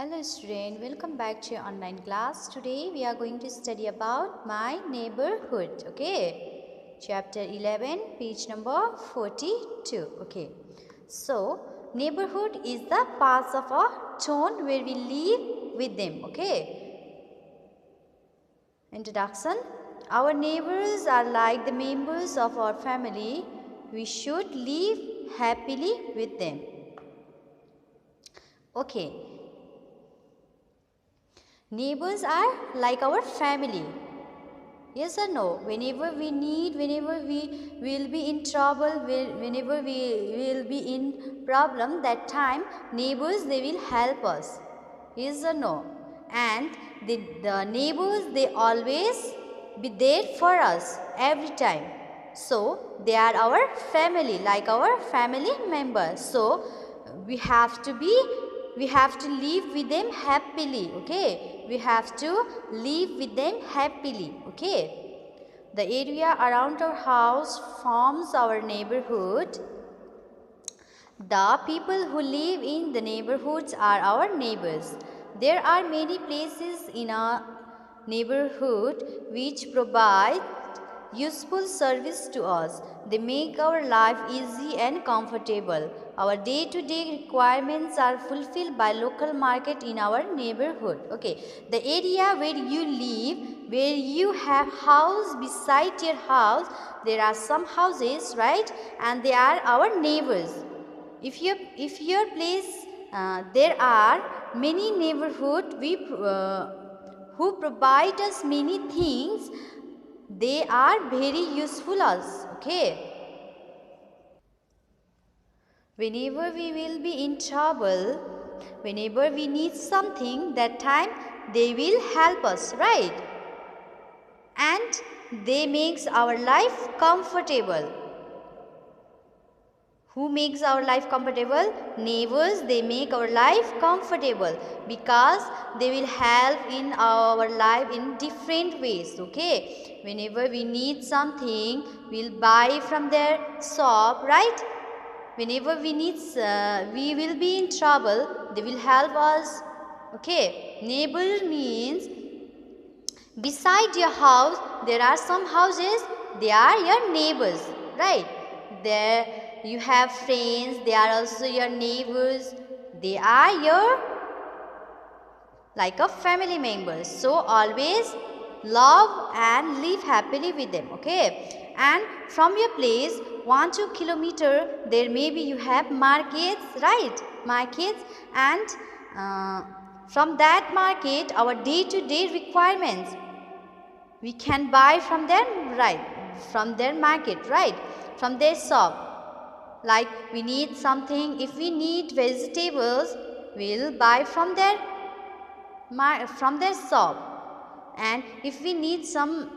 Hello student, welcome back to your online class. Today we are going to study about my neighborhood. Okay, chapter 11, page number 42. Okay, so neighborhood is the parts of a town where we live with them. Okay, introduction. Our neighbors are like the members of our family. We should live happily with them. Okay, neighbors are like our family. Yes or no? Whenever we need, whenever we will be in trouble, whenever we will be in problem, that time neighbors, they will help us. Yes or no? And the neighbors, they always be there for us every time. So they are our family, like our family members. So we have to live with them happily. Okay, we have to live with them happily. Okay, the area around our house forms our neighborhood. The people who live in the neighborhoods are our neighbors. There are many places in a neighborhood which provide useful service to us. They make our life easy and comfortable. Our day-to-day requirements are fulfilled by local market in our neighborhood. Okay, the area where you live, where you have house beside your house, there are some houses, right? And they are our neighbors. If your place, there are many neighborhood who provide us many things. They are very useful us. Okay. Whenever we will be in trouble, whenever we need something, that time they will help us, right? And they makes our life comfortable. Who makes our life comfortable? Neighbors, they make our life comfortable because they will help in our life in different ways. Okay, whenever we need something, we'll buy from their shop, right? Whenever we need, we will be in trouble, they will help us. Okay, neighbor means beside your house, there are some houses, they are your neighbors, right? There you have friends, they are also your neighbors. They are your like a family members. So always love and live happily with them. Okay. And from your place 1-2 kilometer, there maybe you have markets, right? Markets, and from that market, our day-to-day requirements we can buy from them, right? From their market, right? From their shop. Like we need something, if we need vegetables, we'll buy from their shop. And if we need some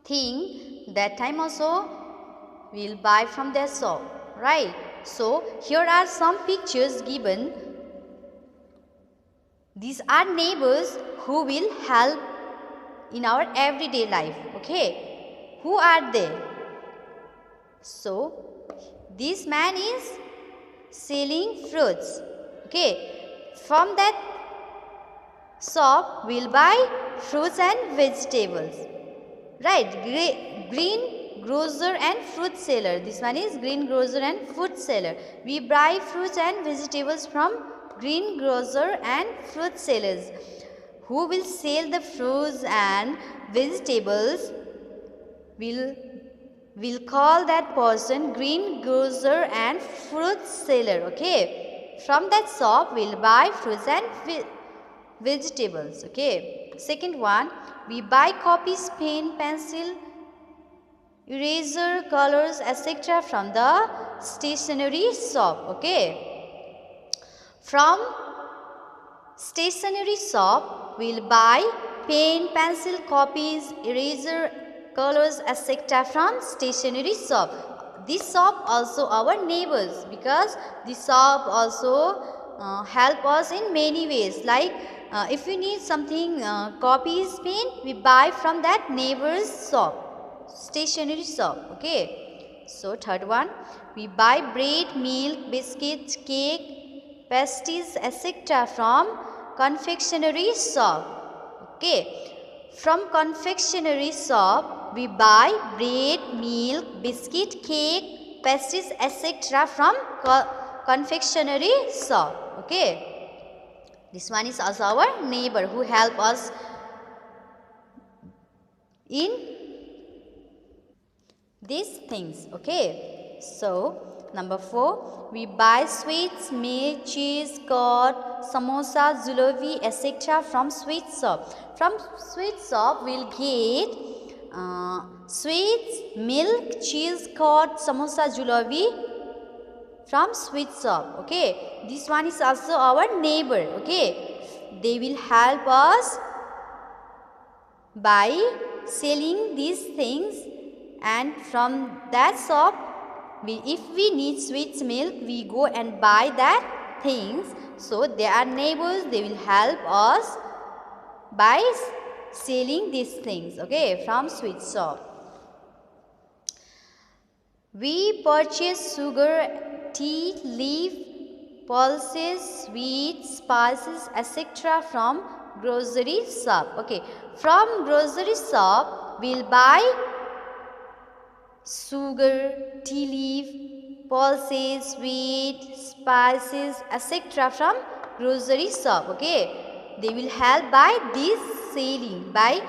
thing, that time also we'll buy from their shop, right? So here are some pictures given. These are neighbors who will help in our everyday life. Okay, who are they? So this man is selling fruits. Okay, from that shop we'll buy fruits and vegetables, right? Green grocer and fruit seller. This one is green grocer and fruit seller. We buy fruits and vegetables from green grocer and fruit sellers. Who will sell the fruits and vegetables? We'll call that person green grocer and fruit seller. Okay, from that shop we'll buy fruits and vegetables. Okay, second one, we buy copies, pen, pencil, eraser, colors, etc. from the stationery shop. Okay, from stationery shop we'll buy pen, pencil, copies, eraser, colors, etc. from stationery shop. This shop also our neighbors, because this shop also help us in many ways. Like if we need something, copies, pen, we buy from that neighbor's shop, stationery shop. Okay, so third one, we buy bread, milk, biscuits, cake, pastries, etc. from confectionery shop. Okay, from confectionery shop we buy bread, milk, biscuit, cake, pastries, etc. from confectionery shop. Okay, this one is also our neighbor who help us in these things. Okay, so number 4, we buy sweets, milk, cheese, curd, samosa, jalebi, etc. from sweet shop. From sweet shop we'll get sweets, milk, cheese, curd, samosa, jalebi from sweet shop. Okay, this one is also our neighbor. Okay, they will help us by selling these things, and from that shop if we need sweets, milk, we go and buy that things. So they are neighbors, they will help us by selling these things. Okay, from sweet shop. We purchase sugar, tea, leaf, pulses, sweets, spices, etc. from grocery shop. Okay, from grocery shop we'll buy sugar, tea leaf, pulses, sweet, spices, etc. from grocery shop. Okay, they will help by this selling, by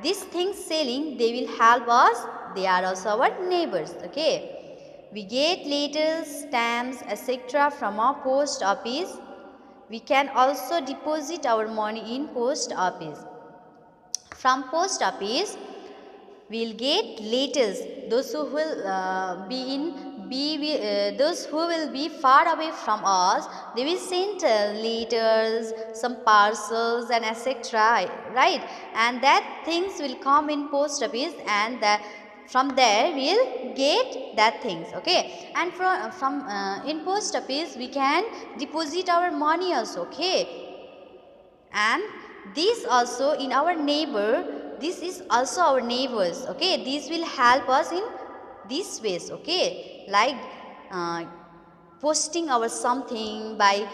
these things selling, they will help us. They are also our neighbors. Okay, we get letters, stamps, etc. from our post office. We can also deposit our money in post office. From post office we'll get letters. Those who will those who will be far away from us, they will send letters, some parcels, and etc. Right, and that things will come in post office, and from there we'll get that things. Okay, and from in post office we can deposit our money also. Okay, and this also in our neighbor, this is also our neighbors. Okay, these will help us in these ways. Okay, like posting our something, by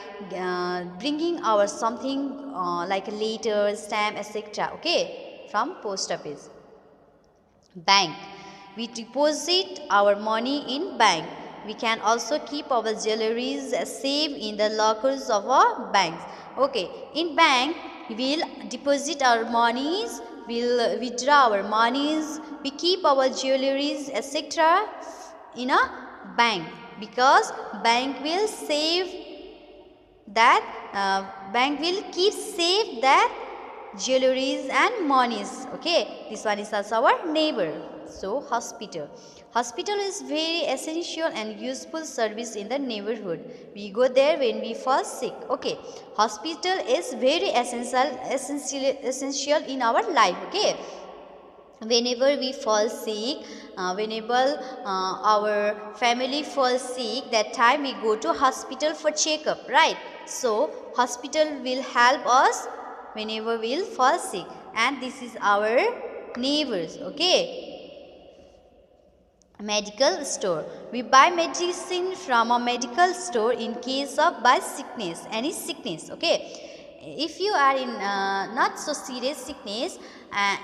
bringing our something like a letter, stamp, etc. Okay, from post office. Bank, we deposit our money in bank. We can also keep our jewelries safe in the lockers of our banks. Okay, in bank we'll deposit our monies, we'll withdraw our monies, we keep our jewelries, etc. in a bank, because bank will save that, bank will keep safe that jewelries and monies. Okay, this one is also our neighbor. So hospital, hospital is very essential and useful service in the neighborhood. We go there when we fall sick. Okay, hospital is very essential in our life. Okay, whenever we fall sick, whenever our family falls sick, that time we go to hospital for checkup, right? So hospital will help us whenever we'll fall sick, and this is our neighbors. Okay, medical store, we buy medicine from a medical store in case of by sickness, any sickness. Okay, if you are in not so serious sickness,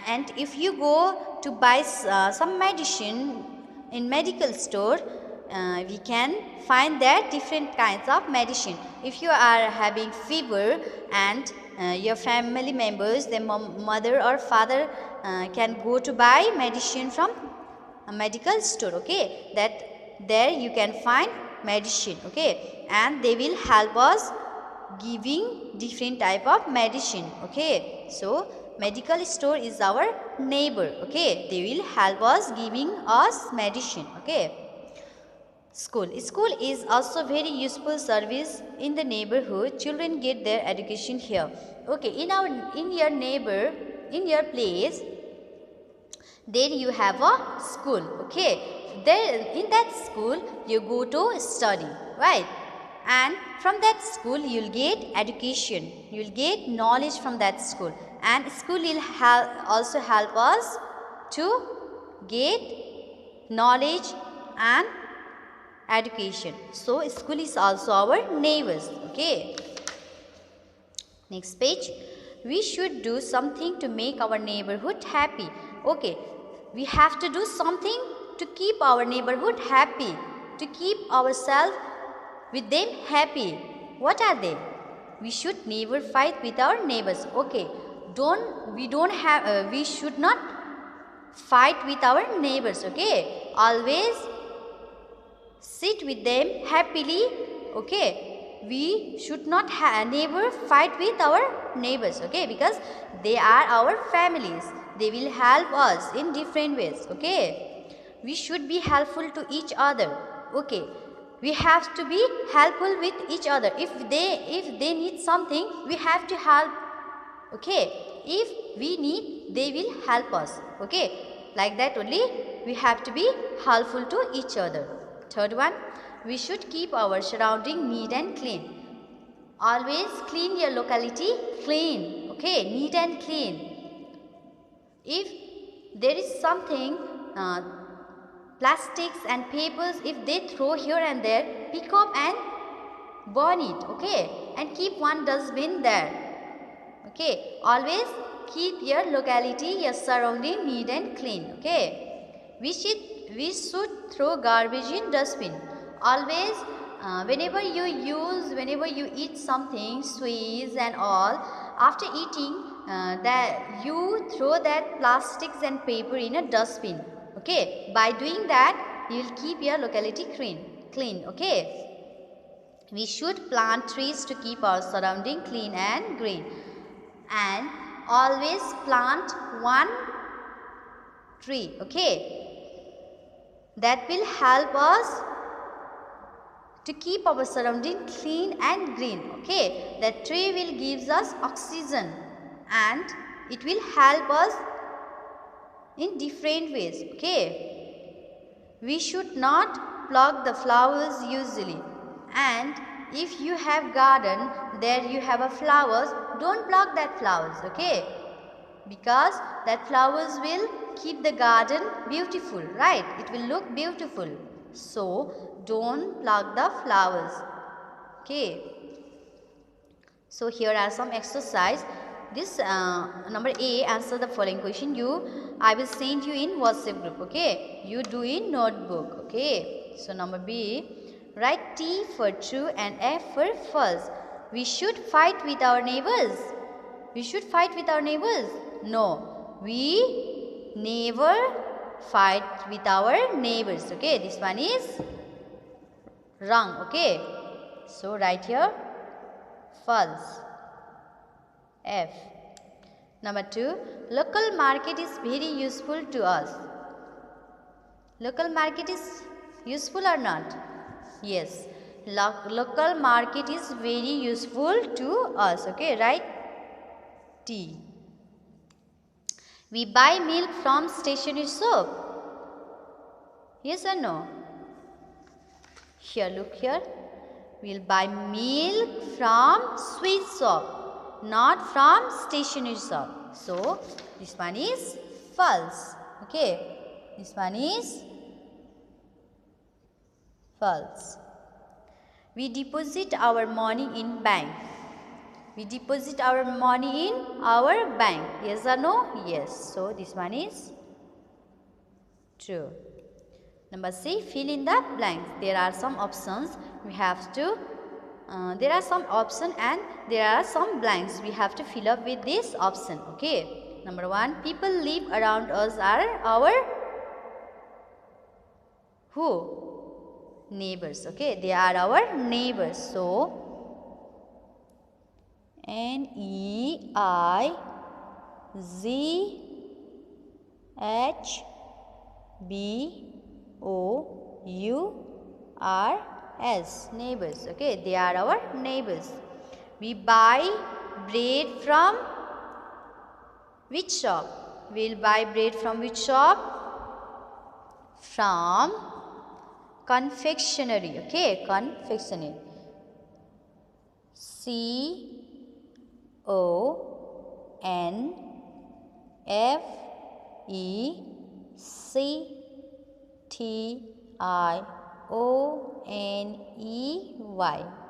and if you go to buy some medicine in medical store, we can find there different kinds of medicine. If you are having fever, and your family members, their mother or father can go to buy medicine from a medical store. Okay, that there you can find medicine. Okay, and they will help us giving different type of medicine. Okay, so medical store is our neighbor. Okay, they will help us giving us medicine. Okay, school is also very useful service in the neighborhood. Children get their education here. Okay, in your neighbor, in your place, there you have a school. Okay, there in that school you go to study, right? And from that school you will get education, you will get knowledge from that school, and school will also help us to get knowledge and education. So school is also our neighbors. Okay. Next page. We should do something to make our neighborhood happy. Okay. We have to do something to keep our neighborhood happy, to keep ourselves with them happy. What are they? We should never fight with our neighbors. Okay. We should not fight with our neighbors. Okay. Always sit with them happily. Okay. We should not never fight with our neighbors. Okay. Because they are our families. They will help us in different ways. Okay. We should be helpful to each other. Okay. We have to be helpful with each other. If they need something, we have to help. Okay. If we need, they will help us. Okay. Like that only we have to be helpful to each other. Third one, we should keep our surrounding neat and clean. Always clean your locality clean. Okay. Neat and clean. If there is something plastics and papers, if they throw here and there, pick up and burn it. Okay. And keep one dustbin there. Okay. Always keep your locality, your surrounding neat and clean. Okay. We should throw garbage in dustbin. Always whenever you eat something, sweets and all, after eating that you throw that plastics and paper in a dustbin. Okay. By doing that, you will keep your locality clean. Okay. We should plant trees to keep our surrounding clean and green. And always plant one tree. Okay. That will help us to keep our surrounding clean and green. Okay. That tree will give us oxygen and it will help us in different ways. Okay. We should not pluck the flowers usually. And if you have garden, there you have a flowers, don't pluck that flowers. Okay. Because that flowers will keep the garden beautiful, right? It will look beautiful. So don't pluck the flowers. Okay. So here are some exercise. This number A, answer the following question. I will send you in WhatsApp group. Okay. You do in notebook. Okay. So number B, write T for true and F for false. We should fight with our neighbors. We should fight with our neighbors. No, we never fight with our neighbors. Okay, this one is wrong. Okay, so write here false. F. Number 2, local market is very useful to us. Local market is useful or not? Yes, local market is very useful to us. Okay, right? T. We buy milk from stationery shop. Yes or no? Here, look here. We'll buy milk from sweet shop, not from stationery shop. So, this one is false. Okay, this one is false. We deposit our money in bank. We deposit our money in our bank. Yes or no? Yes. So, this one is true. Number C, fill in the blanks. There are some options. We have to, there are some options and there are some blanks. We have to fill up with this option. Okay. Number 1, people live around us are our who? Neighbors. Okay. They are our neighbors. So, N-E-I-G-H-B-O-U-R-S, neighbors. Okay, they are our neighbors. We buy bread from which shop? We will buy bread from which shop? From confectionery. Okay, confectionery. C-O-N-F-E-C-T-I-O-N-E-R-Y.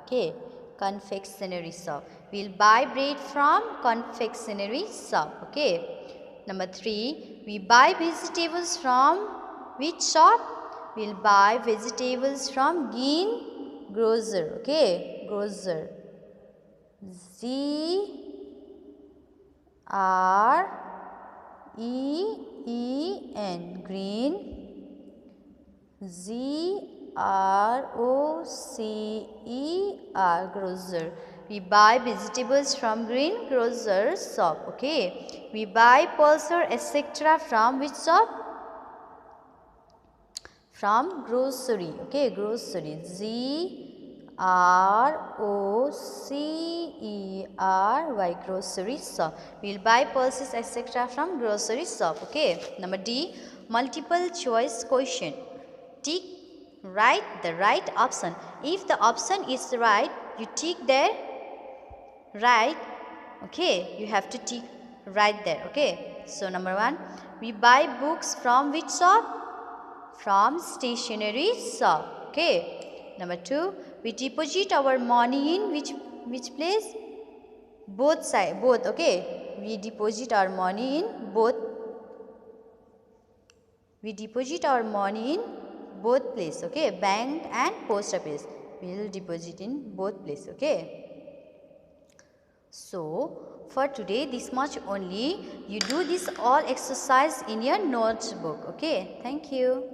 Okay, confectionery shop. We'll buy bread from confectionery shop. Okay. Number 3, we buy vegetables from which shop? We'll buy vegetables from green grocer. Okay, grocer. Green, green. Grocer, grocer. We buy vegetables from green grocer shop. Okay. We buy pulsar etc. from which shop? From grocery. Okay, grocery. Grocery, grocery shop. We will buy pulses etc. from grocery shop. Okay. Number D, multiple choice question. Tick write the right option. If the option is right, you tick there right. Okay, you have to tick right there. Okay. So number 1, we buy books from which shop? From stationery shop. Okay. Number 2, we deposit our money in which place? Both side, both. Okay. We deposit our money in both. We deposit our money in both place. Okay. Bank and post office. We will deposit in both place. Okay. So for today this much only. You do this all exercise in your notebook. Okay. Thank you.